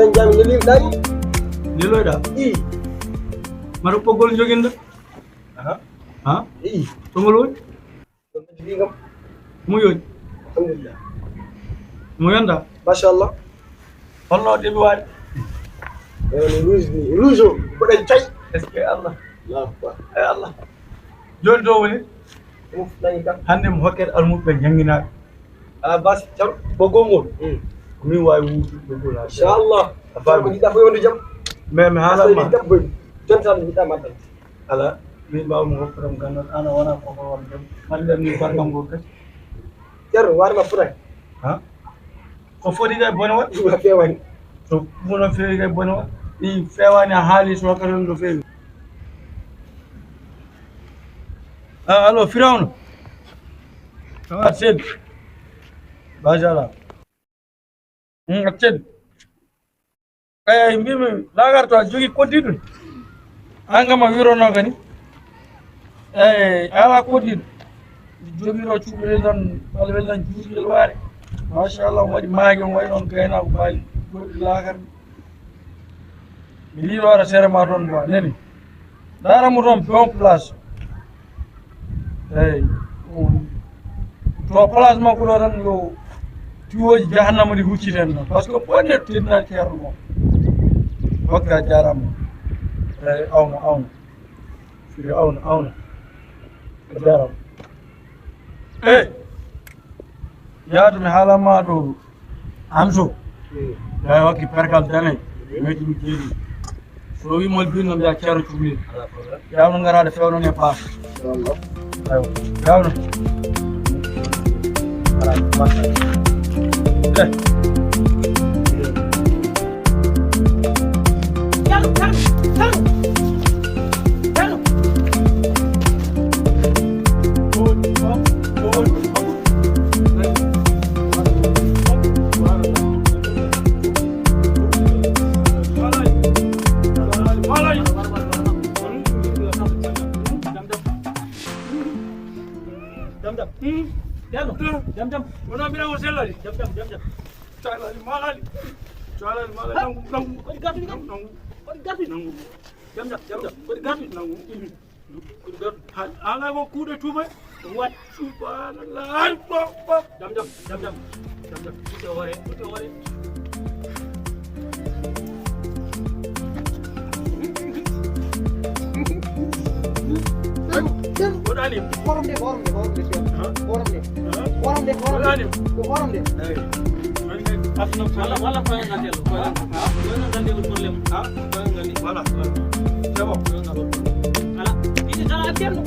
tan jami ne lim dai liloyɗa mbaɗa ɓoggol joguinɗo ha tongol woy ɗum jogi kam mo yoñ alhamdulillah mo yonda machallah holno ɗeɓi waɗi rouge ni rouge o boɗen tay est ce que allah allahu akbar e allah joni to woni ɗum nani kam hande mo hokkete almuɓe jangguinaɓe ala basi jam ɓoggol ngol ko min wawi wutude ɓoggol ha inchallah ko jiɗɗa fof wonde jam mais mi haalanma dabboy jontan jiɗɗa maddal ala min mbawmi hokkuɗam gandal ana wona koko won jam hande ni barkam ngol kadi ceerno warma fotani ha ko foti kay bone wat ɗum fewani so ɗum no fewi kay bone wat ɗi fewani a haalis hokkata no fewi allo firawna wat seydi machallah accedi eyi mbimi lagarto a jogui koddiɗo an kam a wirono kani eyi ala koddiɗo joguiro cuɓorel tan ɓalwel tan juuɗel waare machallah omo waɗi maagui omo waɗi noon gaynako baali goɗɗi lakarɗi mi yiiɗo waɗa sérema toon quoi nani daramo toon bon place eyi to place makko ɗo tan yo tuyauji jahannama ɗi hucciten tan par ce que ɓonne teddinani ceerno mo hokka jarama eyi awna firi awna a jarama eyi yaadu mi haalanma ɗo amso yawi hokki perkal daneyi meɗi mi jeeɗi so wimol binno mbiya ceerno cuhlel yawno garade fewnon e paas aywa yawno jam wona mbirawo sellali jam calali malali nangu koɗi gatuɗi kam koɗi gatuɗi nangu jam koɗi gatuɗi nangu koɗi gatu ala ko kuuɗe tuumay wat subhanallah jam ɓuɗɗe hoore woɗani horom de wala koye ngandelo probléme voilà c'est bon ala ini tala ceerno